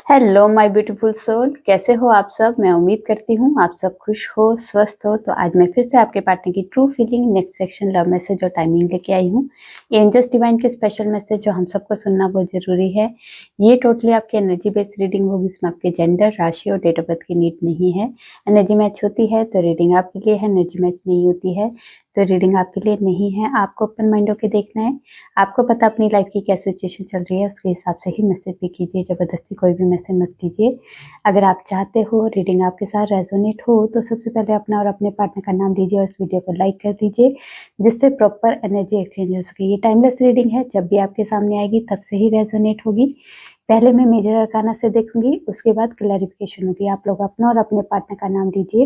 Hello my beautiful soul, कैसे हो आप सब। मैं उम्मीद करती हूँ आप सब खुश हो, स्वस्थ हो। तो आज मैं फिर से आपके पार्टनर की true feeling next section love message और टाइमिंग लेके आई हूँ। ये एंजल्स डिवाइन के स्पेशल मैसेज जो हम सबको सुनना बहुत जरूरी है। ये टोटली आपकी एनर्जी बेस्ड रीडिंग होगी। इसमें आपके जेंडर, राशि और डेट ऑफ बर्थ की नीड नहीं है। एनर्जी मैच होती है तो रीडिंग आपके लिए है, एनर्जी मैच नहीं होती है तो रीडिंग आपके लिए नहीं है। आपको ओपन माइंड होकर देखना है। आपको पता अपनी लाइफ की क्या सिचुएशन चल रही है, उसके हिसाब से ही मैसेज भी कीजिए। जबरदस्ती कोई भी मैसेज मत कीजिए। अगर आप चाहते हो रीडिंग आपके साथ रेजोनेट हो तो सबसे पहले अपना और अपने पार्टनर का नाम दीजिए और इस वीडियो को लाइक कर दीजिए, जिससे प्रॉपर एनर्जी एक्सचेंज हो सके। ये टाइमलेस रीडिंग है, जब भी आपके सामने आएगी तब से ही रेजोनेट होगी। पहले मैं मेजर अरकाना से देखूंगी, उसके बाद क्लैरिफिकेशन होगी। आप लोग अपना और अपने पार्टनर का नाम दीजिए,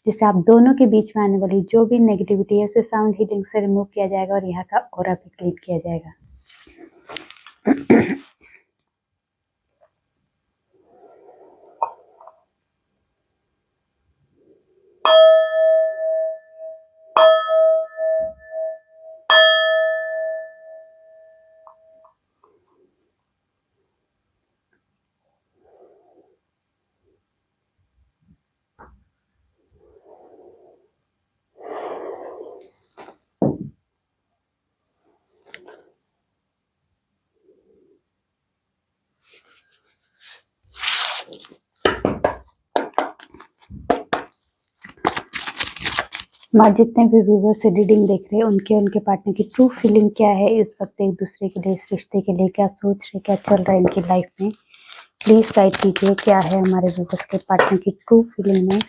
जिससे आप दोनों के बीच में आने वाली जो भी नेगेटिविटी है उसे साउंड हीलिंग से रिमूव किया जाएगा और यहाँ का ऑरा भी क्लीन किया जाएगा। माँ, जितने भी व्यूवर्स से रीडिंग देख रहे हैं उनके पार्टनर की ट्रू फीलिंग क्या है इस वक्त, एक दूसरे के लिए, इस रिश्ते के लिए क्या सोच रहे, क्या चल रहा है इनकी लाइफ में। प्लीज गाइड कीजिए क्या है हमारे व्यूवर्स के पार्टनर की ट्रू फीलिंग में।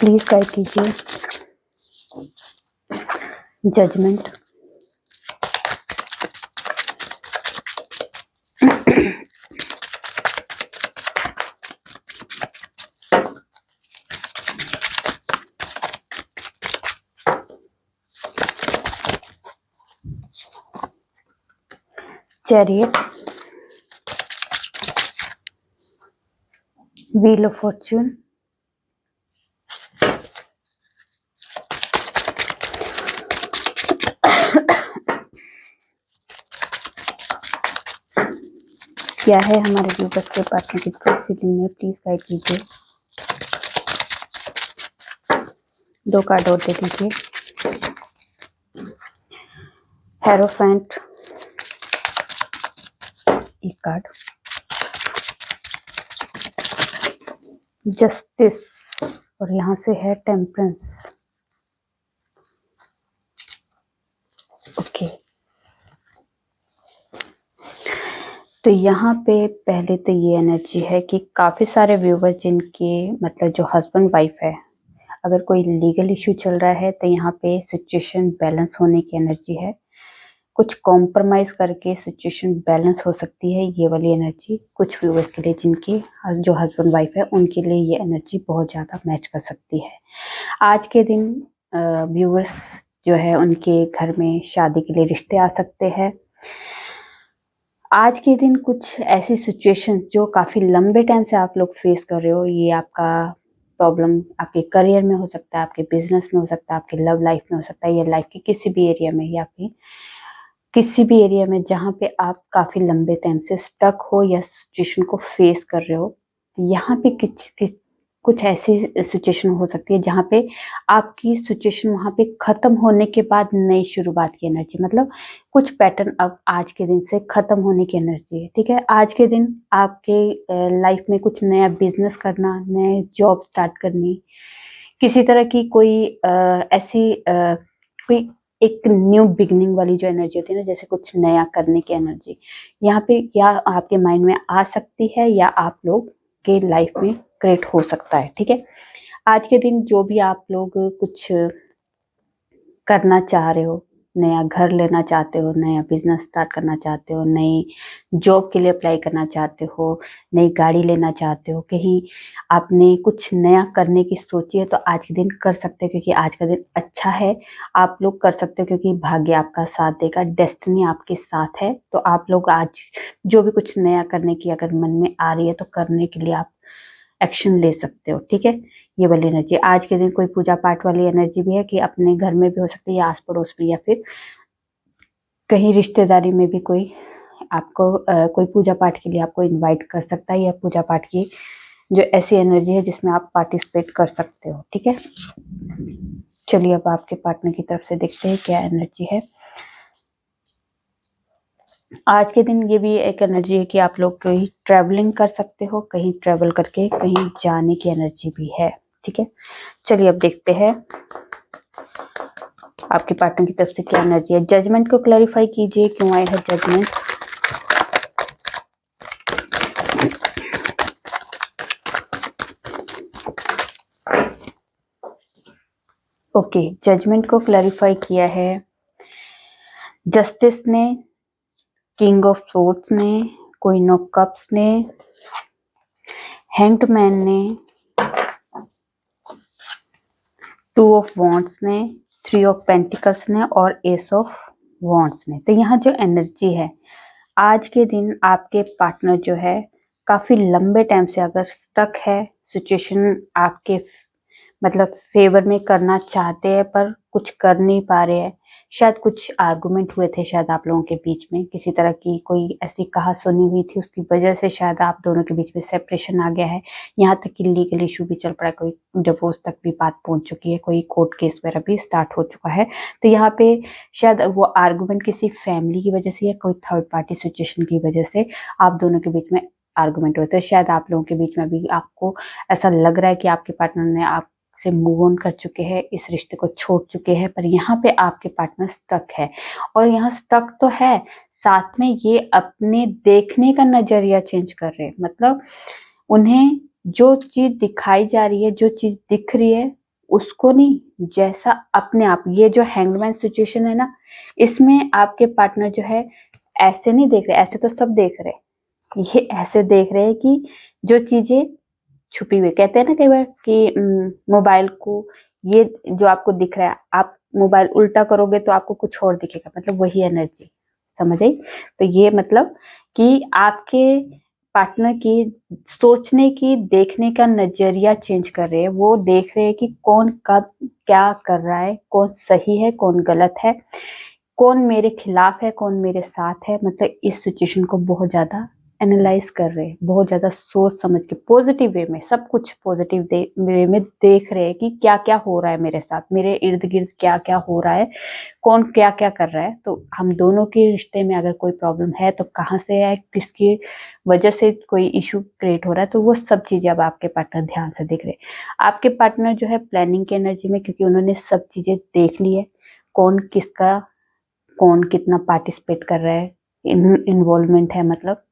प्लीज गाइड कीजिए। Judgement, chariot, wheel of fortune, क्या है हमारे व्यूवर्स के पार्टनर की ट्रू फीलिंग में। प्लीज गाइड कीजिए। 2 कार्ड और दे दीजिए। हेरोफेंट, 1 कार्ड, जस्टिस और यहाँ से है टेम्परेंस। ओके, तो यहाँ पे पहले तो ये एनर्जी है कि काफी सारे व्यूवर जिनके मतलब जो हस्बैंड वाइफ है, अगर कोई लीगल इशू चल रहा है तो यहाँ पे सिचुएशन बैलेंस होने की एनर्जी है। कुछ कॉम्प्रोमाइज करके सिचुएशन बैलेंस हो सकती है, ये वाली एनर्जी कुछ व्यूवर्स के लिए जिनकी जो हस्बैंड वाइफ है उनके लिए ये एनर्जी बहुत ज्यादा मैच कर सकती है। आज के दिन व्यूवर्स जो है उनके घर में शादी के लिए रिश्ते आ सकते हैं। आज के दिन कुछ ऐसी सिचुएशन जो काफी लंबे टाइम से आप लोग फेस कर रहे हो, ये आपका प्रॉब्लम आपके करियर में हो सकता है, आपके बिजनेस में हो सकता है, आपके लव लाइफ में हो सकता है, या लाइफ के किसी भी एरिया में, या फिर किसी भी एरिया में जहाँ पे आप काफी लंबे टाइम से स्टक हो या सिचुएशन को फेस कर रहे हो। यहाँ पे कुछ ऐसी सिचुएशन हो सकती है जहाँ पे आपकी सिचुएशन वहां पे खत्म होने के बाद नई शुरुआत की एनर्जी, मतलब कुछ पैटर्न अब आज के दिन से खत्म होने की एनर्जी है। ठीक है, आज के दिन आपके लाइफ में कुछ नया बिजनेस करना, नए जॉब स्टार्ट करनी, किसी तरह की कोई ऐसी कोई एक न्यू बिगनिंग वाली जो एनर्जी होती है ना, जैसे कुछ नया करने की एनर्जी यहाँ पे या आपके माइंड में आ सकती है या आप लोग के लाइफ में क्रिएट हो सकता है। ठीक है, आज के दिन जो भी आप लोग कुछ करना चाह रहे हो, नया घर लेना चाहते हो, नया बिजनेस स्टार्ट करना चाहते हो, नई जॉब के लिए अप्लाई करना चाहते हो, नई गाड़ी लेना चाहते हो, कहीं आपने कुछ नया करने की सोची है तो आज के दिन कर सकते हो, क्योंकि आज का दिन अच्छा है। आप लोग कर सकते हो क्योंकि भाग्य आपका साथ देगा, डेस्टिनी आपके साथ है। तो आप लोग आज जो भी कुछ नया करने की अगर मन में आ रही है तो करने के लिए आप एक्शन ले सकते हो। ठीक है, ये वाली एनर्जी आज के दिन कोई पूजा पाठ वाली एनर्जी भी है कि अपने घर में भी हो सकती है या आस पड़ोस में, या फिर कहीं रिश्तेदारी में भी कोई आपको कोई पूजा पाठ के लिए आपको इनवाइट कर सकता है, या पूजा पाठ की जो ऐसी एनर्जी है जिसमें आप पार्टिसिपेट कर सकते हो। ठीक है, चलिए अब आपके पार्टनर की तरफ से देखते हैं क्या एनर्जी है आज के दिन। ये भी एक एनर्जी है कि आप लोग कहीं ट्रैवलिंग कर सकते हो, कहीं ट्रैवल करके कहीं जाने की एनर्जी भी है। ठीक है, चलिए अब देखते हैं आपके पार्टनर की तरफ से क्या एनर्जी है। जजमेंट को क्लैरिफाई कीजिए, क्यों आया है जजमेंट। ओके, जजमेंट को क्लैरिफाई किया है जस्टिस ने, किंग ऑफ सोर्ड्स ने, क्वीन ऑफ कप्स ने, हैंग्ड मैन ने, टू ऑफ वॉन्ड्स ने, थ्री ऑफ पेंटिकल्स ने और एस ऑफ वॉन्ड्स ने। तो यहाँ जो एनर्जी है आज के दिन, आपके पार्टनर जो है काफी लंबे टाइम से अगर स्टक है, सिचुएशन आपके मतलब फेवर में करना चाहते हैं पर कुछ कर नहीं पा रहे हैं। शायद कुछ आर्गुमेंट हुए थे शायद आप लोगों के बीच में, किसी तरह की कोई ऐसी कहा सुनी हुई थी, उसकी वजह से शायद आप दोनों के बीच में सेपरेशन आ गया है। यहाँ तक कि लीगल इशू भी चल पड़ा है, कोई डिवोर्स तक भी बात पहुंच चुकी है, कोई कोर्ट केस वगैरह भी स्टार्ट हो चुका है। तो यहाँ पे शायद वो आर्गुमेंट किसी फैमिली की वजह से या कोई थर्ड पार्टी सिचुएशन की वजह से आप दोनों के बीच में आर्गुमेंट हुए। तो शायद आप लोगों के बीच में भी आपको ऐसा लग रहा है कि आपके पार्टनर ने आप से मूव ऑन कर चुके हैं, इस रिश्ते को छोड़ चुके हैं, पर यहाँ पे आपके पार्टनर स्टक है। और यहाँ स्टक तो है, साथ में ये अपने देखने का नजरिया चेंज कर रहे हैं। मतलब उन्हें जो चीज दिखाई जा रही है, जो चीज दिख रही है, उसको नहीं, जैसा अपने आप, ये जो हैंगमैन सिचुएशन है ना, इसमें आपके पार्टनर जो है ऐसे नहीं देख रहे, ऐसे तो सब देख रहे हैं, ये ऐसे देख रहे हैं कि जो चीजें छुपी हुई, कहते हैं ना कई बार कि मोबाइल को, ये जो आपको दिख रहा है, आप मोबाइल उल्टा करोगे तो आपको कुछ और दिखेगा, मतलब वही एनर्जी, समझ आई। तो ये मतलब कि आपके पार्टनर की सोचने की, देखने का नजरिया चेंज कर रहे हैं। वो देख रहे हैं कि कौन कब क्या कर रहा है, कौन सही है कौन गलत है, कौन मेरे खिलाफ है कौन मेरे साथ है। मतलब इस सिचुएशन को बहुत ज्यादा एनालाइज कर रहे हैं, बहुत ज्यादा सोच समझ के पॉजिटिव वे में, सब कुछ पॉजिटिव वे में देख रहे हैं कि क्या क्या हो रहा है मेरे साथ, मेरे इर्द गिर्द क्या क्या हो रहा है, कौन क्या क्या कर रहा है। तो हम दोनों के रिश्ते में अगर कोई प्रॉब्लम है तो कहाँ से है, किसकी वजह से कोई इशू क्रिएट हो रहा है, तो वो सब चीजें अब आपके पार्टनर ध्यान से देख रहे हैं। आपके पार्टनर जो है प्लानिंग की एनर्जी में, क्योंकि उन्होंने सब चीजें देख ली है, कौन किसका, कौन कितना पार्टिसिपेट कर रहा है, इन्वॉल्वमेंट है मतलब,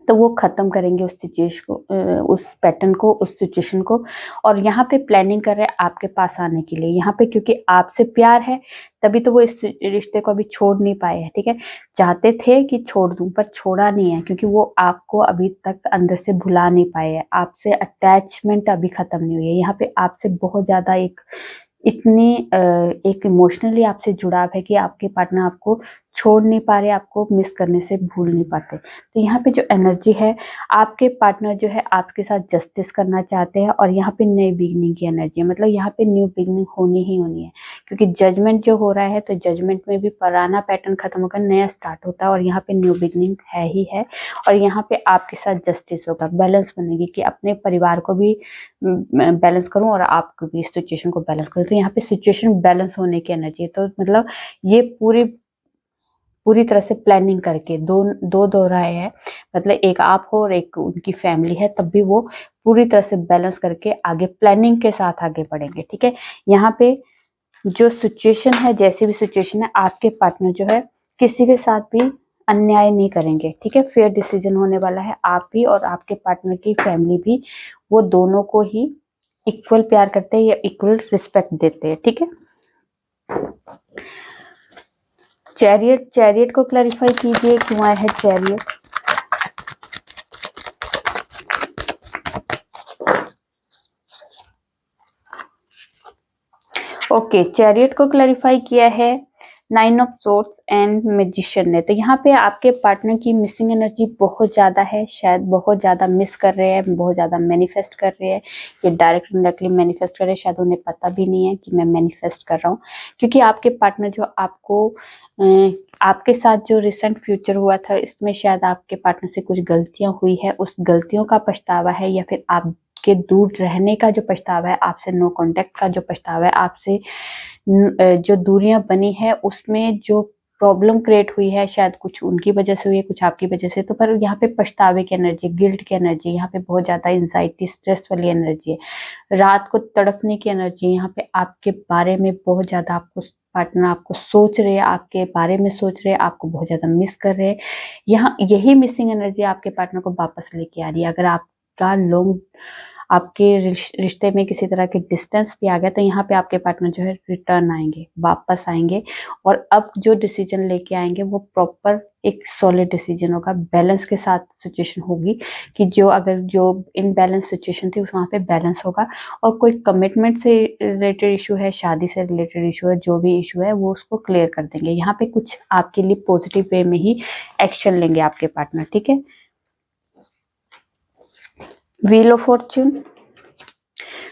तो वो खत्म करेंगे उस सिचुएशन को, उस पैटर्न को, उस सिचुएशन को। और यहाँ पे प्लानिंग कर रहे हैं आपके पास आने के लिए। यहाँ पे क्योंकि आपसे प्यार है तभी तो वो इस रिश्ते को अभी छोड़ नहीं पाए हैं। ठीक है, चाहते थे कि छोड़ दूं पर छोड़ा नहीं है, क्योंकि वो आपको अभी तक अंदर से भुला नहीं पाए हैं, आपसे अटैचमेंट अभी खत्म नहीं हुई है। यहाँ पे आपसे बहुत ज्यादा इतनी एक इमोशनली आपसे जुड़ाव है कि आपके पार्टनर आपको छोड़ नहीं पा रहे, आपको मिस करने से भूल नहीं पाते। तो यहाँ पे जो एनर्जी है, आपके पार्टनर जो है आपके साथ जस्टिस करना चाहते हैं, और यहाँ पे नई बिगनिंग की एनर्जी है। मतलब यहाँ पे न्यू बिगनिंग होनी ही होनी है, क्योंकि जजमेंट जो हो रहा है तो जजमेंट में भी पुराना पैटर्न खत्म होकर नया स्टार्ट होता है, और यहाँ पे न्यू बिगनिंग है ही है। और यहाँ पे आपके साथ जस्टिस होगा, बैलेंस बनेगी कि अपने परिवार को भी बैलेंस करूं और आपको भी सिचुएशन को बैलेंस करूं। तो यहाँ पे सिचुएशन बैलेंस होने की एनर्जी है। तो मतलब ये पूरी पूरी तरह से प्लानिंग करके दो राय है, मतलब एक आप हो और एक उनकी फैमिली है, तब भी वो पूरी तरह से बैलेंस करके आगे प्लानिंग के साथ आगे बढ़ेंगे। ठीक है, यहाँ पे जो सिचुएशन है, जैसी भी सिचुएशन है, आपके पार्टनर जो है किसी के साथ भी अन्याय नहीं करेंगे। ठीक है, फेयर डिसीजन होने वाला है। आप भी और आपके पार्टनर की फैमिली भी, वो दोनों को ही इक्वल प्यार करते हैं या इक्वल रिस्पेक्ट देते हैं। ठीक है, चैरियट, चैरियट को क्लैरिफाई कीजिए, क्यों आया है चैरियट। ओके, चैरियट को क्लैरिफाई किया है nine of swords and magician ने। तो यहाँ पे आपके पार्टनर की मिसिंग एनर्जी बहुत ज्यादा है, शायद बहुत ज्यादा मिस कर रहे हैं, बहुत ज्यादा मैनिफेस्ट कर रहे हैं, ये डायरेक्ट इनडायरेक्टली मैनिफेस्ट कर रहे हैं, शायद उन्हें पता भी नहीं है कि मैं मैनिफेस्ट कर रहा हूँ। क्योंकि आपके पार्टनर जो आपको आपके साथ जो रिसेंट फ्यूचर हुआ था इसमें शायद आपके पार्टनर से कुछ गलतियां हुई है, उस गलतियों का पछतावा है, या फिर आपके दूर रहने का जो पछतावा है, आपसे नो कांटेक्ट का जो पछतावा है, आपसे जो दूरियां बनी है उसमें जो प्रॉब्लम क्रिएट हुई है, शायद कुछ उनकी वजह से हुई है, कुछ आपकी वजह से। तो पर यहाँ पे पछतावे की एनर्जी, गिल्ट की एनर्जी, यहाँ पे बहुत ज्यादा एंजाइटी, स्ट्रेस वाली एनर्जी है, रात को तड़पने की एनर्जी। यहाँ पे आपके बारे में बहुत ज्यादा आपको पार्टनर आपको सोच रहे हैं, आपके बारे में सोच रहे हैं, आपको बहुत ज्यादा मिस कर रहे हैं। यहाँ यही मिसिंग एनर्जी आपके पार्टनर को वापस लेके आ रही है। अगर आपका लॉन्ग आपके रिश्ते में किसी तरह के डिस्टेंस भी आ गया तो यहाँ पे आपके पार्टनर जो है रिटर्न आएंगे, वापस आएंगे, और अब जो डिसीजन लेके आएंगे वो प्रॉपर एक सॉलिड डिसीजन होगा, बैलेंस के साथ सिचुएशन होगी, कि जो अगर जो इनबैलेंस सिचुएशन थी वहाँ पे बैलेंस होगा, और कोई कमिटमेंट से रिलेटेड इशू है, शादी से रिलेटेड इशू है, जो भी इशू है वो उसको क्लियर कर देंगे। यहाँ पे कुछ आपके लिए पॉजिटिव वे में ही एक्शन लेंगे आपके पार्टनर, ठीक है। Wheel of fortune,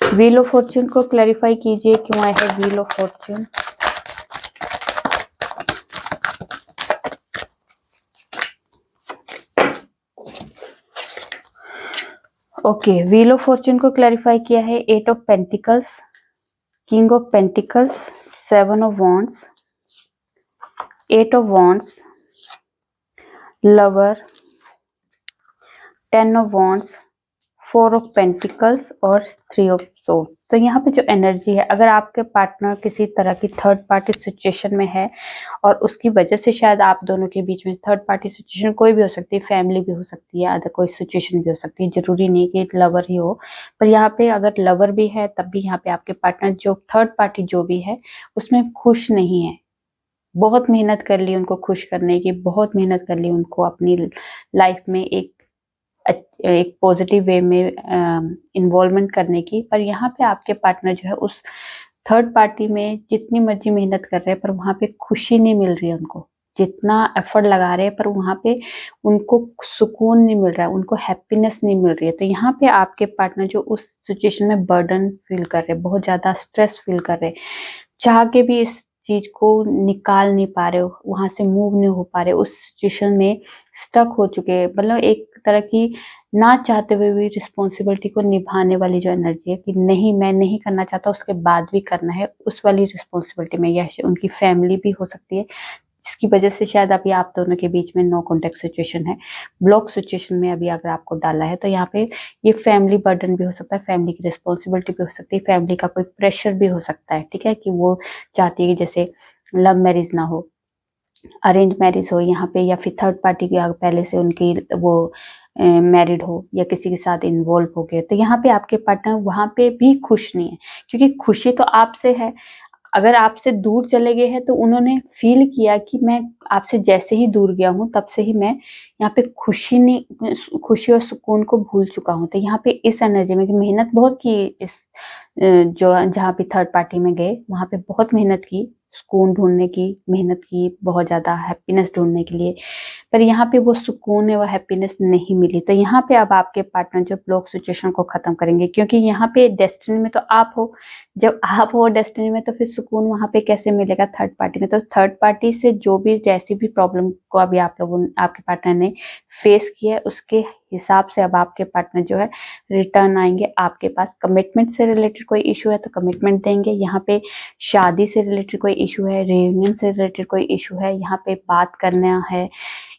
wheel of fortune को क्लैरिफाई कीजिए, क्यों आया है wheel of fortune. Okay, wheel of fortune को क्लैरिफाई किया है eight of pentacles, king of pentacles, seven of wands, eight of wands, lover, ten of wands, four of pentacles और three of swords. तो यहाँ पे जो एनर्जी है, अगर आपके पार्टनर किसी तरह की थर्ड पार्टी सिचुएशन में है और उसकी वजह से शायद आप दोनों के बीच में थर्ड पार्टी सिचुएशन कोई भी हो सकती है, फैमिली भी हो सकती है, अदर कोई सिचुएशन भी हो सकती है, जरूरी नहीं कि लवर ही हो। पर यहाँ पे अगर लवर भी है तब भी यहाँ पे आपके पार्टनर जो थर्ड पार्टी जो भी है उसमें खुश नहीं है। बहुत मेहनत कर ली उनको खुश करने की, बहुत मेहनत कर ली उनको अपनी लाइफ में एक पॉजिटिव वे में इन्वॉल्वमेंट करने की, पर यहाँ पे आपके पार्टनर जो है उस थर्ड पार्टी में जितनी मर्जी मेहनत कर रहे हैं पर वहां पे खुशी नहीं मिल रही है उनको, जितना एफर्ट लगा रहे हैं पर वहां पे उनको सुकून नहीं मिल रहा है, उनको हैप्पीनेस नहीं मिल रही है। तो यहाँ पे आपके पार्टनर जो उस सिचुएशन में बर्डन फील कर रहे हैं, बहुत ज्यादा स्ट्रेस फील कर रहे हैं, चाह के भी इस चीज को निकाल नहीं पा रहे हो, वहां से मूव नहीं हो पा रहे, उस सिचुएशन में स्टक हो चुके हैं। मतलब एक तरह की ना चाहते हुए भी रिस्पॉन्सिबिलिटी को निभाने वाली जो एनर्जी है कि नहीं मैं नहीं करना चाहता उसके बाद भी करना है, उस वाली रिस्पॉन्सिबिलिटी में, या उनकी फैमिली भी हो सकती है जिसकी वजह से शायद अभी आप दोनों के बीच में नो कॉन्टेक्ट सिचुएशन है, ब्लॉक सिचुएशन में अभी अगर आपको डाला है। तो यहाँ पे ये फैमिली बर्डन भी हो सकता है, फैमिली की रिस्पॉन्सिबिलिटी भी हो सकती है, फैमिली का कोई प्रेशर भी हो सकता है, ठीक है, कि वो चाहती है कि जैसे लव मैरिज ना हो, अरेंज मैरिज हो यहाँ पे, या फिर थर्ड पार्टी की पहले से उनकी वो मैरिड हो या किसी के साथ इन्वॉल्व हो गए। तो यहाँ पे आपके पार्टनर वहां पे भी खुश नहीं है, क्योंकि खुशी तो आपसे है। अगर आपसे दूर चले गए हैं तो उन्होंने फील किया कि मैं आपसे जैसे ही दूर गया हूँ तब से ही मैं यहाँ पे खुशी और सुकून को भूल चुका हूँ। तो यहाँ पे इस एनर्जी में मेहनत बहुत की, इस जो जहाँ पे थर्ड पार्टी में गए वहां पे बहुत मेहनत की, सुकून ढूंढने की मेहनत की, बहुत ज्यादा हैप्पीनेस ढूंढने के लिए, पर यहाँ पे वो सुकून है, वो हैप्पीनेस नहीं मिली। तो यहाँ पे अब आपके पार्टनर जो ब्लॉक सिचुएशन को खत्म करेंगे, क्योंकि यहाँ पे डेस्टिनी में तो आप हो, जब आप हो डेस्टिनी में तो फिर सुकून वहां पे कैसे मिलेगा थर्ड पार्टी में। तो थर्ड पार्टी से जो भी जैसी भी प्रॉब्लम को अभी आप लोगों आपके पार्टनर ने फेस किया है उसके हिसाब से अब आपके पार्टनर जो है रिटर्न आएंगे आपके पास। कमिटमेंट से रिलेटेड कोई इशू है तो कमिटमेंट देंगे, यहाँ पे शादी से रिलेटेड कोई इशू है, रियूनियन से रिलेटेड कोई इशू है, यहाँ पे बात करना है,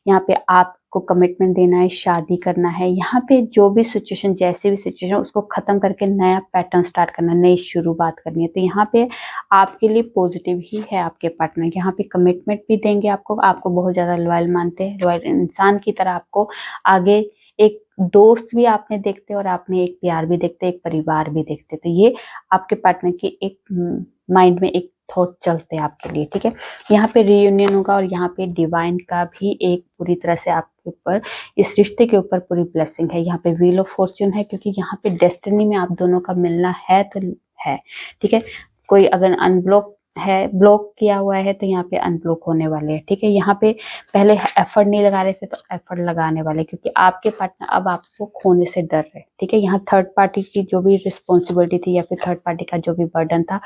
यहाँ पे आपको कमिटमेंट देना है, शादी करना है, यहाँ पे जो भी सिचुएशन जैसी भी सिचुएशन उसको खत्म करके नया पैटर्न स्टार्ट करना, नई शुरुआत करनी है। तो यहाँ पे आपके लिए पॉजिटिव ही है आपके पार्टनर, यहाँ पे कमिटमेंट भी देंगे आपको, आपको बहुत ज्यादा लॉयल मानते हैं, लॉयल इंसान की तरह आपको आगे एक दोस्त भी आपने देखते और आपने एक प्यार भी देखते, एक परिवार भी देखते। तो ये आपके पार्टनर की एक माइंड में एक थॉट चलते हैं आपके लिए, ठीक है। यहाँ पे रियूनियन होगा और यहाँ पे डिवाइन का भी एक पूरी तरह से आपके ऊपर, इस रिश्ते के ऊपर पूरी ब्लेसिंग है। यहाँ पे व्हील ऑफ फॉर्च्यून है क्योंकि यहाँ पे डेस्टिनी में आप दोनों का मिलना है तो है, ठीक है। कोई अगर अनब्लॉक है, ब्लॉक किया हुआ है तो यहाँ पे अनब्लॉक होने वाले हैं, ठीक है। यहाँ पे पहले एफर्ट नहीं लगा रहे थे तो एफर्ट लगाने वाले, क्योंकि आपके पार्टनर अब आपको खोने से डर रहे, ठीक है। यहाँ थर्ड पार्टी की जो भी रिस्पॉन्सिबिलिटी थी या फिर थर्ड पार्टी का जो भी बर्डन था,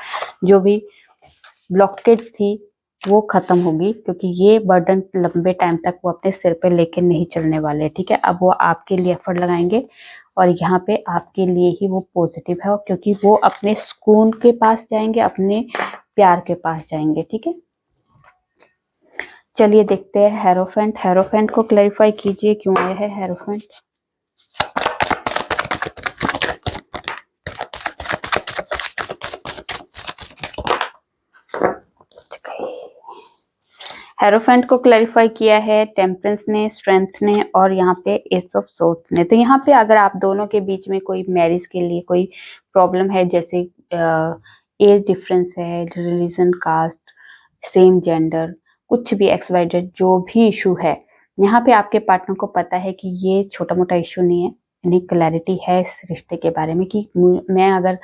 जो भी ब्लॉकेज थी, वो खत्म होगी, क्योंकि ये बर्डन लंबे टाइम तक वो अपने सिर पे लेके नहीं चलने वाले, ठीक है। अब वो आपके लिए एफर्ट लगाएंगे और यहाँ पे आपके लिए ही वो पॉजिटिव है, क्योंकि वो अपने सुकून के पास जाएंगे, अपने प्यार के पास जाएंगे, ठीक है। चलिए देखते हैं हेरोफेंट। हेरोफेंट को क्लैरिफाई कीजिए, क्यों आया है हेरोफेंट। हेरोफेंट को क्लैरिफाई किया है टेम्परेंस ने, स्ट्रेंथ ने और यहाँ पे एस ऑफ सोर्ड्स ने। तो यहाँ पे अगर आप दोनों के बीच में कोई मैरिज के लिए कोई प्रॉब्लम है, जैसे एज डिफरेंस है, रिलीजन, कास्ट, सेम जेंडर, कुछ भी एक्स वाई जेड जो भी इशू है, यहाँ पे आपके पार्टनर को पता है कि ये छोटा मोटा इशू नहीं है। इन्हें क्लैरिटी है इस रिश्ते के बारे में कि मैं अगर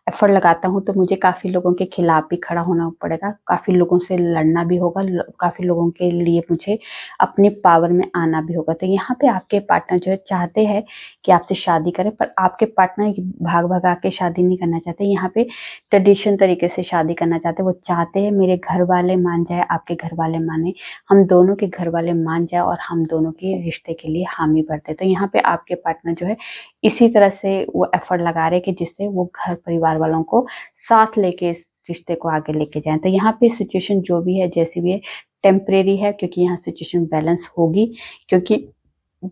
एफर्ट लगाता हूँ तो मुझे काफ़ी लोगों के खिलाफ भी खड़ा होना पड़ेगा, काफ़ी लोगों से लड़ना भी होगा, काफ़ी लोगों के लिए मुझे अपनी पावर में आना भी होगा। तो यहाँ पे आपके पार्टनर जो है चाहते हैं कि आपसे शादी करें, पर आपके पार्टनर भाग भगा के शादी नहीं करना चाहते। यहाँ पे ट्रेडिशन तरीके से शादी करना चाहते हैं। वो चाहते हैं मेरे घर वाले मान जाए, आपके घर वाले माने, हम दोनों के घर वाले मान जाए और हम दोनों के रिश्ते के लिए हामी भरते। तो यहाँ पे आपके पार्टनर जो है इसी तरह से वो एफर्ट लगा रहे हैं कि जिससे वो घर परिवार वालों को साथ लेके इस रिश्ते को आगे लेके जाएं। तो यहाँ पे सिचुएशन जो भी है, जैसी भी है, टेम्परेरी है, क्योंकि यहाँ सिचुएशन बैलेंस होगी, क्योंकि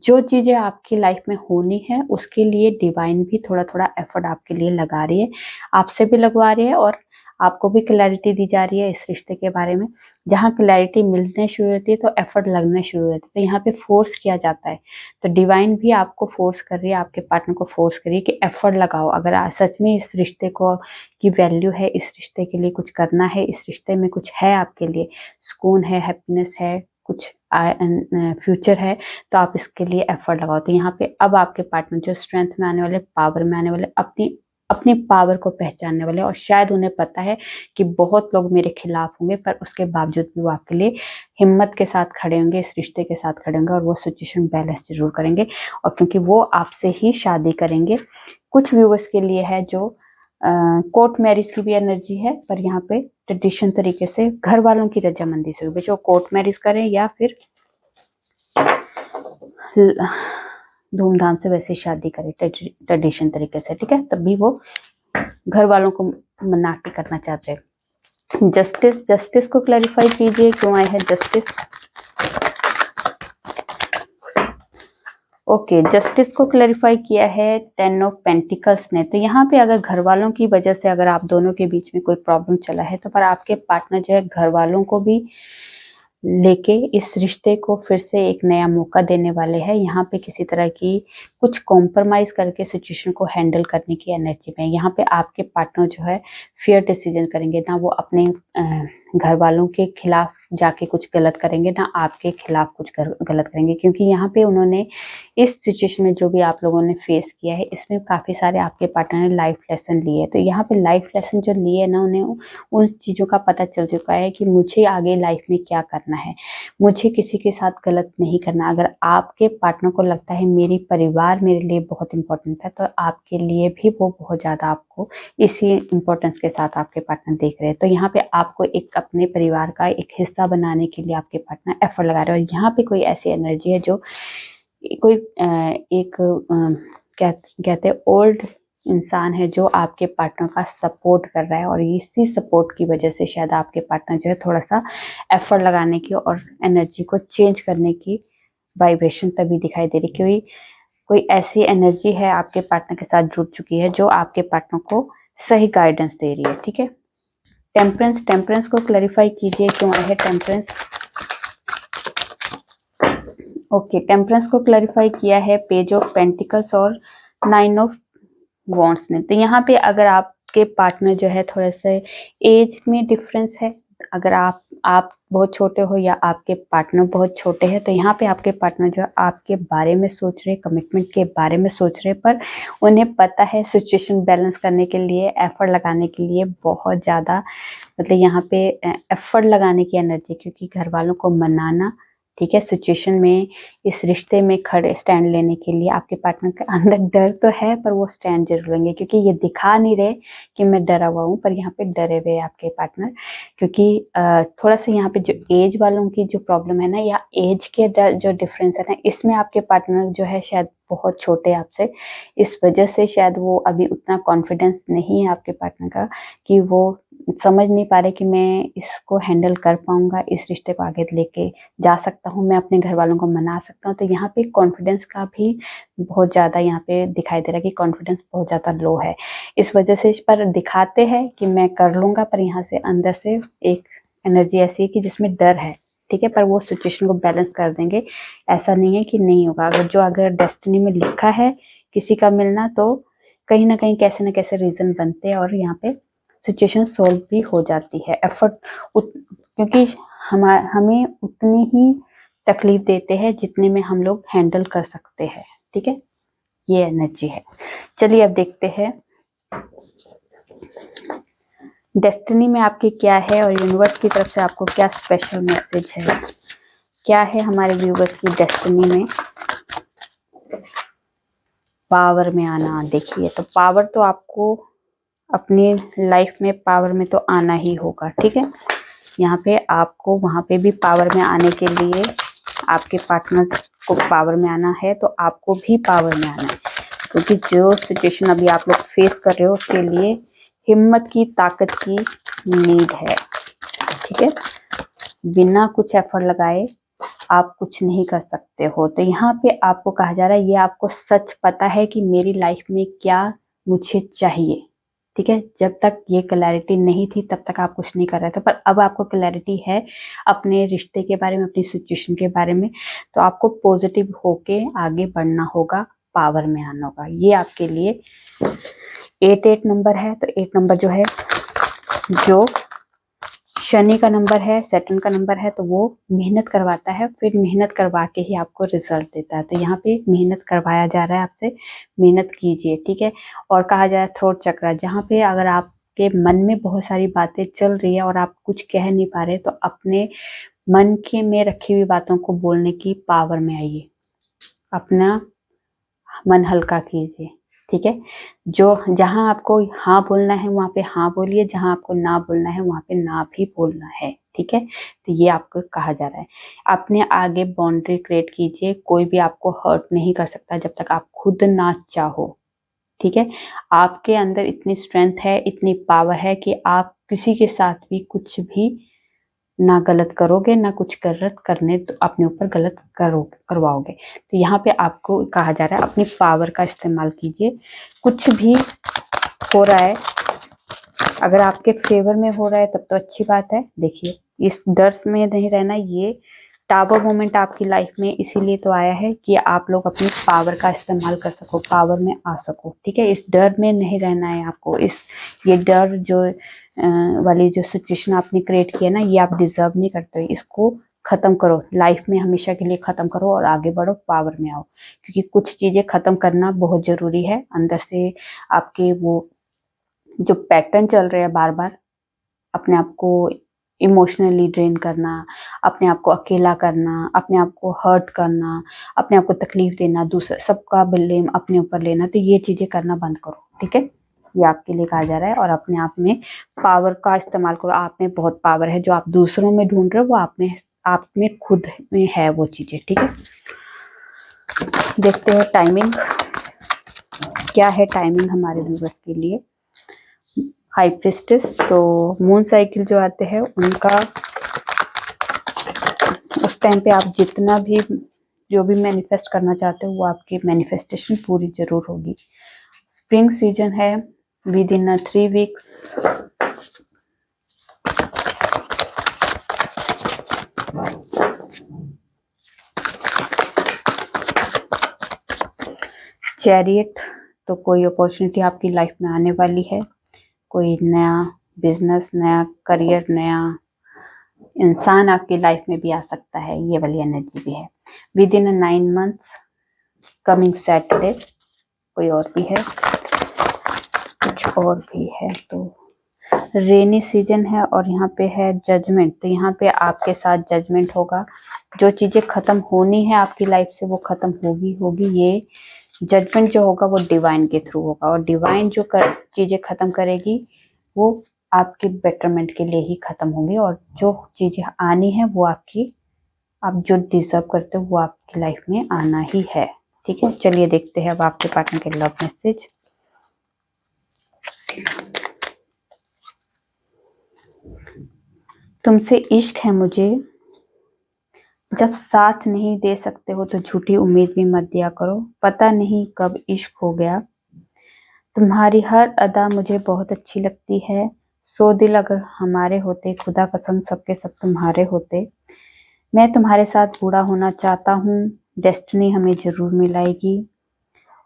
जो चीजें आपकी लाइफ में होनी है उसके लिए डिवाइन भी थोड़ा थोड़ा एफर्ट आपके लिए लगा रही है, आपसे भी लगवा रही है और आपको भी क्लैरिटी दी जा रही है इस रिश्ते के बारे में। जहाँ क्लैरिटी मिलने शुरू होती है तो एफर्ट लगने शुरू होते हैं। तो यहाँ पे फोर्स किया जाता है, तो डिवाइन भी आपको फोर्स कर रही है, आपके पार्टनर को फोर्स कर रही है कि एफर्ट लगाओ। अगर सच में इस रिश्ते को की वैल्यू है, इस रिश्ते के लिए कुछ करना है, इस रिश्ते में कुछ है आपके लिए, सुकून है, हैप्पीनेस है, कुछ फ्यूचर है, तो आप इसके लिए एफर्ट लगाओ। तो यहाँ पे अब आपके पार्टनर जो स्ट्रेंथ में आने वाले, पावर में आने वाले, अपनी अपनी पावर को पहचानने वाले, और शायद उन्हें पता है कि बहुत लोग मेरे खिलाफ होंगे, पर उसके बावजूद भी वो आपके लिए हिम्मत के साथ खड़े होंगे, इस रिश्ते के साथ खड़े होंगे और वो सिचुएशन बैलेंस जरूर करेंगे। और क्योंकि वो आपसे ही शादी करेंगे। कुछ व्यूअर्स के लिए है जो कोर्ट मैरिज की भी एनर्जी है, पर यहाँ पे ट्रेडिशन तरीके से घर वालों की रजामंदी से, जो कोर्ट मैरिज करें या फिर धूमधाम से वैसे शादी करें ट्रेडिशन तरीके से, ठीक है, तभी वो घर वालों को मना के करना चाहते हैं। जस्टिस, जस्टिस को क्लैरिफाई कीजिए, क्यों आए हैं जस्टिस। ओके, जस्टिस को क्लैरिफाई किया है 10 ऑफ पेंटिकल्स ने। तो यहाँ पे अगर घर वालों की वजह से अगर आप दोनों के बीच में कोई प्रॉब्लम चला है, तो पर आपके पार्टनर जो है घर वालों को भी लेके इस रिश्ते को फिर से एक नया मौका देने वाले हैं। यहाँ पे किसी तरह की कुछ कॉम्प्रोमाइज करके सिचुएशन को हैंडल करने की एनर्जी में। यहाँ पे आपके पार्टनर जो है फेयर डिसीजन करेंगे, ना वो अपने घर वालों के खिलाफ जाके कुछ गलत करेंगे, ना आपके खिलाफ कुछ गलत करेंगे, क्योंकि यहाँ पे उन्होंने इस सिचुएशन में जो भी आप लोगों ने फेस किया है, इसमें काफ़ी सारे आपके पार्टनर ने लाइफ लेसन लिए। तो यहाँ पे लाइफ लेसन जो लिए ना, उन्हें उन चीज़ों का पता चल चुका है कि मुझे आगे लाइफ में क्या करना है, मुझे किसी के साथ गलत नहीं करना। अगर आपके पार्टनर को लगता है मेरी परिवार मेरे लिए बहुत इंपॉर्टेंट है, तो आपके लिए भी वो बहुत ज़्यादा आपको इसी इम्पोर्टेंस के साथ आपके पार्टनर देख रहे हैं। तो यहाँ पे आपको एक अपने परिवार का एक हिस्सा बनाने के लिए आपके पार्टनर एफर्ट लगा रहे हैं। और यहाँ पे कोई ऐसी एनर्जी है जो कोई एक कहते हैं ओल्ड इंसान है जो आपके पार्टनर का सपोर्ट कर रहा है, और इसी सपोर्ट की वजह से शायद आपके पार्टनर जो है थोड़ा सा एफर्ट लगाने की और एनर्जी को चेंज करने की वाइब्रेशन तभी दिखाई दे रही, क्योंकि कोई ऐसी एनर्जी है आपके पार्टनर के साथ जुड़ चुकी है जो आपके पार्टनर को सही गाइडेंस दे रही है, ठीक है। टेम्परेंस, टेम्परेंस को क्लैरिफाई कीजिए, क्यों आए है टेम्परेंस। ओके, टेम्परेंस को क्लैरिफाई किया है पेज ऑफ पेंटिकल्स और 9 ऑफ वॉन्ड्स ने। तो यहाँ पे अगर आपके पार्टनर जो है थोड़े से एज में डिफरेंस है, अगर आप बहुत छोटे हो या आपके पार्टनर बहुत छोटे हैं, तो यहाँ पे आपके पार्टनर जो है आपके बारे में सोच रहे, कमिटमेंट के बारे में सोच रहे, पर उन्हें पता है सिचुएशन बैलेंस करने के लिए, एफर्ट लगाने के लिए बहुत ज़्यादा, मतलब यहाँ पे एफर्ट लगाने की एनर्जी, क्योंकि घर वालों को मनाना ठीक है। सिचुएशन में, इस रिश्ते में खड़े स्टैंड लेने के लिए आपके पार्टनर के अंदर डर तो है, पर वो स्टैंड जरूर लेंगे, क्योंकि ये दिखा नहीं रहे कि मैं डरा हुआ हूँ, पर यहाँ पे डरे हुए आपके पार्टनर। क्योंकि थोड़ा सा यहाँ पे जो एज वालों की जो प्रॉब्लम है ना, या एज के जो डिफरेंस है ना, इसमें आपके पार्टनर जो है शायद बहुत छोटे आपसे, इस वजह से शायद वो अभी उतना कॉन्फिडेंस नहीं है आपके पार्टनर का, कि वो समझ नहीं पा रहे कि मैं इसको हैंडल कर पाऊंगा, इस रिश्ते को आगे लेके जा सकता हूँ, मैं अपने घर वालों को मना सकता हूँ। तो यहाँ पे कॉन्फिडेंस का भी बहुत ज़्यादा यहाँ पे दिखाई दे रहा है कि कॉन्फिडेंस बहुत ज़्यादा लो है। इस वजह से, पर दिखाते हैं कि मैं कर लूँगा, पर यहाँ से अंदर से एक एनर्जी ऐसी है कि जिसमें डर है, ठीक है। पर वो सिचुएशन को बैलेंस कर देंगे, ऐसा नहीं है कि नहीं होगा। अगर डेस्टिनी में लिखा है किसी का मिलना, तो कहीं ना कहीं कैसे न कैसे रीज़न बनते हैं, और यहाँ पे सिचुएशन सॉल्व भी हो जाती है। क्योंकि हमें उतनी ही तकलीफ देते हैं जितने में हम लोग हैंडल कर सकते हैं, ठीक है। ये एनर्जी है। चलिए अब देखते हैं डेस्टिनी में आपकी क्या है, और यूनिवर्स की तरफ से आपको क्या स्पेशल मैसेज है। क्या है हमारे व्यूवर्स की डेस्टिनी में। पावर में आना, देखिए तो पावर तो आपको अपनी लाइफ में पावर में तो आना ही होगा, ठीक है। यहाँ पे आपको वहां पे भी पावर में आने के लिए, आपके पार्टनर को पावर में आना है, तो आपको भी पावर में आना है, क्योंकि जो सिचुएशन अभी आप लोग फेस कर रहे हो उसके लिए हिम्मत की, ताकत की नीड है, ठीक है। बिना कुछ एफर्ट लगाए आप कुछ नहीं कर सकते हो। तो यहाँ पे आपको कहा जा रहा है, ये आपको सच पता है कि मेरी लाइफ में क्या मुझे चाहिए, ठीक है। जब तक ये क्लैरिटी नहीं थी तब तक आप कुछ नहीं कर रहे थे, पर अब आपको क्लैरिटी है अपने रिश्ते के बारे में, अपनी सिचुएशन के बारे में, तो आपको पॉजिटिव होके आगे बढ़ना होगा, पावर में आना होगा। ये आपके लिए 8 नंबर है। तो 8 नंबर जो है, जो शनि का नंबर है, सैटर्न का नंबर है, तो वो मेहनत करवाता है, फिर मेहनत करवा के ही आपको रिजल्ट देता है। तो यहाँ पे मेहनत करवाया जा रहा है आपसे, मेहनत कीजिए, ठीक है। और कहा जाए थ्रोट चक्र, जहाँ पे अगर आपके मन में बहुत सारी बातें चल रही है और आप कुछ कह नहीं पा रहे, तो अपने मन के में रखी हुई बातों को बोलने की पावर में आइए, अपना मन हल्का कीजिए, ठीक है। जो जहां आपको हाँ बोलना है वहां पे हाँ बोलिए, जहां आपको ना बोलना है वहां पे ना भी बोलना है, ठीक है। तो ये आपको कहा जा रहा है। अपने आगे बाउंड्री क्रिएट कीजिए, कोई भी आपको हर्ट नहीं कर सकता जब तक आप खुद ना चाहो, ठीक है। आपके अंदर इतनी स्ट्रेंथ है, इतनी पावर है कि आप किसी के साथ भी कुछ भी ना गलत करोगे, ना कुछ गलत करने तो अपने ऊपर गलत करवाओगे। तो यहाँ पे आपको कहा जा रहा है अपनी पावर का इस्तेमाल कीजिए। कुछ भी हो रहा है, अगर आपके फेवर में हो रहा है तब तो अच्छी बात है। देखिए, इस डर में नहीं रहना, ये टावर मोमेंट आपकी लाइफ में इसीलिए तो आया है कि आप लोग अपनी पावर का इस्तेमाल कर सको, पावर में आ सको, ठीक है। इस डर में नहीं रहना है आपको। ये डर जो वाली जो सिचुएशन आपने क्रिएट किया ना, ये आप डिजर्व नहीं करते हो। इसको खत्म करो, लाइफ में हमेशा के लिए खत्म करो और आगे बढ़ो, पावर में आओ। क्योंकि कुछ चीजें खत्म करना बहुत जरूरी है। अंदर से आपके वो जो पैटर्न चल रहे हैं बार बार, अपने आप को इमोशनली ड्रेन करना, अपने आप को अकेला करना, अपने आप को हर्ट करना, अपने आप को तकलीफ देना, दूसरा सबका ब्लेम अपने ऊपर लेना, तो ये चीजें करना बंद करो, ठीक है। ये आपके लिए कहा जा रहा है। और अपने आप में पावर का इस्तेमाल करो। आप में बहुत पावर है, जो आप दूसरों में ढूंढ रहे हो वो आप में खुद में है वो चीजें, ठीक है। देखते हैं टाइमिंग क्या है। टाइमिंग हमारे व्यूवर्स के लिए, हाई प्रिस्टेस, तो मून साइकिल जो आते हैं उनका, उस टाइम पे आप जितना भी जो भी मैनिफेस्ट करना चाहते हो वो आपकी मैनिफेस्टेशन पूरी जरूर होगी। स्प्रिंग सीजन है, विद इन 3 वीक्स। चैरियट, तो कोई अपॉर्चुनिटी आपकी लाइफ में आने वाली है, कोई नया बिजनेस, नया करियर, नया इंसान आपकी लाइफ में भी आ सकता है, ये वाली एनर्जी भी है। With in 9 months, coming Saturday, कोई और भी है, कुछ और भी है। तो रेनी सीजन है और यहाँ पे है जजमेंट, तो यहाँ पे आपके साथ जजमेंट होगा। जो चीजें खत्म होनी है आपकी लाइफ से वो खत्म होगी। ये जजमेंट जो होगा वो डिवाइन के थ्रू होगा, और डिवाइन जो चीजें खत्म करेगी वो आपके बेटरमेंट के लिए ही खत्म होंगी, और जो चीजें आनी है वो आप जो डिजर्व करते हो वो आपकी लाइफ में आना ही है। ठीक है, चलिए देखते हैं अब आपके पार्टनर के लव मैसेज। तुमसे इश्क है मुझे, जब साथ नहीं दे सकते हो तो झूठी उम्मीद भी मत दिया करो। पता नहीं कब इश्क हो गया, तुम्हारी हर अदा मुझे बहुत अच्छी लगती है। 100 दिल अगर हमारे होते, खुदा कसम सबके सब तुम्हारे होते। मैं तुम्हारे साथ बूढ़ा होना चाहता हूँ, डेस्टिनी हमें जरूर मिलाएगी।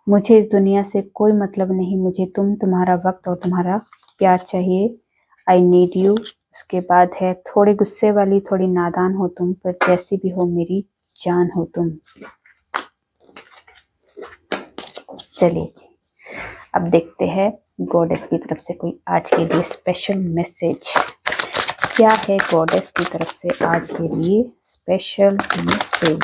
मुझे इस दुनिया से कोई मतलब नहीं, मुझे तुम्हारा वक्त और तुम्हारा प्यार चाहिए। I need you. उसके बाद है, थोड़ी गुस्से वाली, थोड़ी नादान हो तुम, पर जैसी भी हो मेरी जान हो तुम। चलिए अब देखते हैं गॉडेस की तरफ से कोई आज के लिए स्पेशल मैसेज क्या है। गॉडेस की तरफ से आज के लिए स्पेशल मैसेज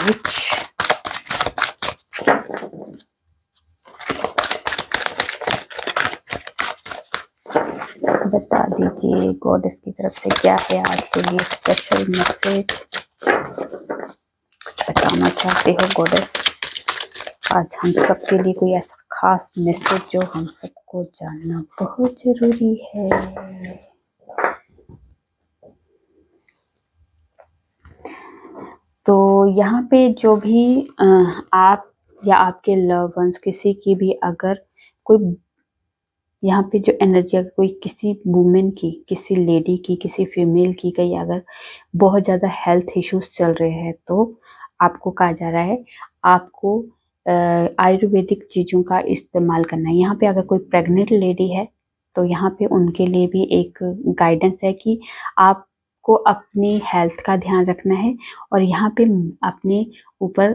बता दीजिए, गॉडेस की तरफ से क्या है आज के लिए स्पेशल मैसेज। बताना चाहते हो गॉडेस आज हम सबके लिए कोई ऐसा खास मैसेज जो हम सबको जानना बहुत जरूरी है। तो यहाँ पे जो भी आप या आपके लव वंस किसी की भी अगर कोई यहाँ पे जो एनर्जी अगर कोई किसी वुमेन की, किसी लेडी की, किसी फीमेल की कहीं अगर बहुत ज़्यादा हेल्थ इश्यूज चल रहे हैं तो आपको कहा जा रहा है आपको आयुर्वेदिक चीज़ों का इस्तेमाल करना है। यहाँ पे अगर कोई प्रेग्नेंट लेडी है तो यहाँ पे उनके लिए भी एक गाइडेंस है कि आपको अपनी हेल्थ का ध्यान रखना है, और यहाँ पे अपने ऊपर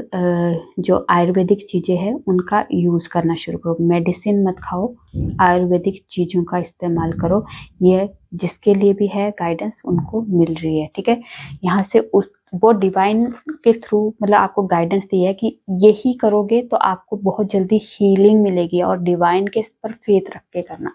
जो आयुर्वेदिक चीज़ें हैं उनका यूज़ करना शुरू करो। मेडिसिन मत खाओ, आयुर्वेदिक चीज़ों का इस्तेमाल करो। ये जिसके लिए भी है गाइडेंस उनको मिल रही है। ठीक है, यहाँ से वो डिवाइन के थ्रू मतलब आपको गाइडेंस दी है कि यही करोगे तो आपको बहुत जल्दी हीलिंग मिलेगी, और डिवाइन के पर फेथ रख के करना।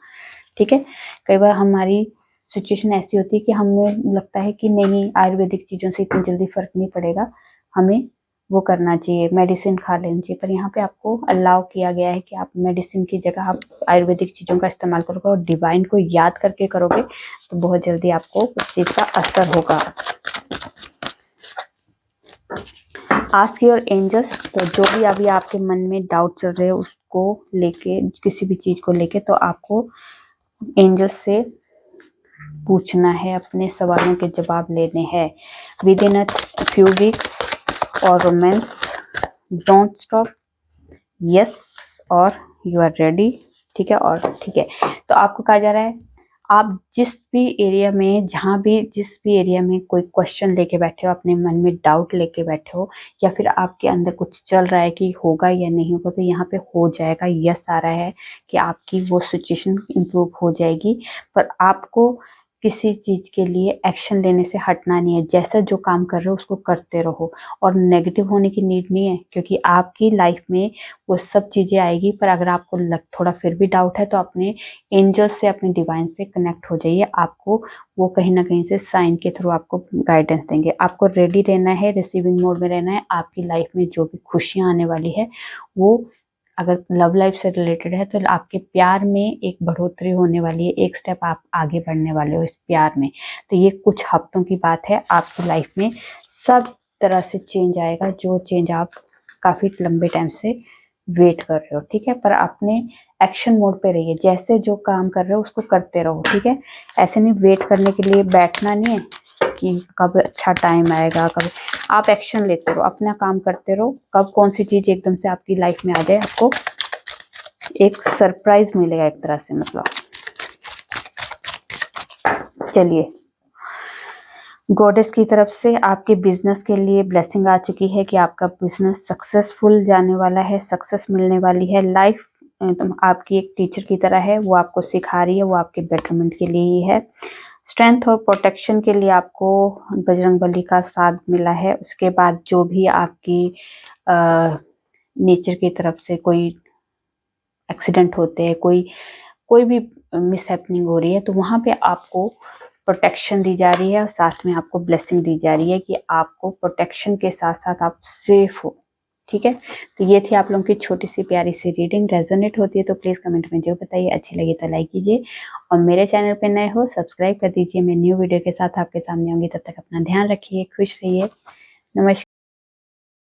ठीक है, कई बार हमारी सिचुएशन ऐसी होती है कि हमें लगता है कि नहीं आयुर्वेदिक चीज़ों से इतनी जल्दी फर्क नहीं पड़ेगा, हमें वो करना चाहिए, मेडिसिन खा लेनी चाहिए। पर यहाँ पे आपको अलाउ किया गया है कि आप मेडिसिन की जगह आप आयुर्वेदिक चीज़ों का इस्तेमाल करोगे और डिवाइन को याद करके करोगे तो बहुत जल्दी आपको उस चीज़ का असर होगा। आस्क योर एंजल्स, तो जो भी अभी आपके मन में डाउट चल रहे हैं उसको लेके, किसी भी चीज़ को लेके, तो आपको एंजल्स से पूछना है, अपने सवालों के जवाब लेने हैं। With in a few weeks और रोमांस, डोंट स्टॉप, यस और यू आर रेडी। ठीक है, और ठीक है तो आपको कहा जा रहा है आप जिस भी एरिया में, जहाँ भी जिस भी एरिया में कोई क्वेश्चन लेके बैठे हो, अपने मन में डाउट लेके बैठे हो, या फिर आपके अंदर कुछ चल रहा है कि होगा या नहीं होगा, तो यहाँ पे हो जाएगा। यस आ रहा है कि आपकी वो सिचुएशन इम्प्रूव हो जाएगी। पर आपको किसी चीज़ के लिए एक्शन लेने से हटना नहीं है। जैसा जो काम कर रहे हो उसको करते रहो, और नेगेटिव होने की नीड नहीं है, क्योंकि आपकी लाइफ में वो सब चीज़ें आएगी। पर अगर आपको थोड़ा फिर भी डाउट है तो अपने एंजल से, अपने डिवाइन से कनेक्ट हो जाइए। आपको वो कहीं ना कहीं से साइन के थ्रू आपको गाइडेंस देंगे। आपको रेडी रहना है, रिसीविंग मोड में रहना है। आपकी लाइफ में जो भी खुशियाँ आने वाली है वो अगर लव लाइफ से रिलेटेड है तो आपके प्यार में एक बढ़ोतरी होने वाली है, एक स्टेप आप आगे बढ़ने वाले हो इस प्यार में। तो ये कुछ हफ्तों की बात है, आपकी लाइफ में सब तरह से चेंज आएगा, जो चेंज आप काफ़ी लंबे टाइम से वेट कर रहे हो। ठीक है, पर अपने एक्शन मोड पे रहिए, जैसे जो काम कर रहे हो उसको करते रहो। ठीक है, ऐसे नहीं वेट करने के लिए बैठना नहीं है कि कब अच्छा टाइम आएगा, कब आप एक्शन लेते रहो, अपना काम करते रहो। कब कौन सी चीज़ एकदम से आपकी लाइफ में आ जाए, आपको एक सरप्राइज मिलेगा एक तरह से, मतलब। चलिए, गॉडेस की तरफ से आपके बिजनेस के लिए ब्लेसिंग आ चुकी है कि आपका बिजनेस सक्सेसफुल जाने वाला है, सक्सेस मिलने वाली है। लाइफ आपकी एक टीचर की तरह है, वो आपको सिखा रही है, वो आपके बेटरमेंट के लिए ही है। स्ट्रेंथ और प्रोटेक्शन के लिए आपको बजरंगबली का साथ मिला है। उसके बाद जो भी आपकी नेचर की तरफ से कोई एक्सीडेंट होते हैं, कोई भी मिसहैपनिंग हो रही है, तो वहाँ पे आपको प्रोटेक्शन दी जा रही है और साथ में आपको ब्लेसिंग दी जा रही है कि आपको प्रोटेक्शन के साथ साथ आप सेफ हो। ठीक है, तो ये थी आप लोगों की छोटी सी प्यारी सी रीडिंग। रेजोनेट होती है तो प्लीज़ कमेंट में जरूर बताइए, अच्छी लगी तो लाइक कीजिए और मेरे चैनल पे नए हो सब्सक्राइब कर दीजिए। मैं न्यू वीडियो के साथ आपके सामने होंगी, तब तक अपना ध्यान रखिए, खुश रहिए। नमस्कार।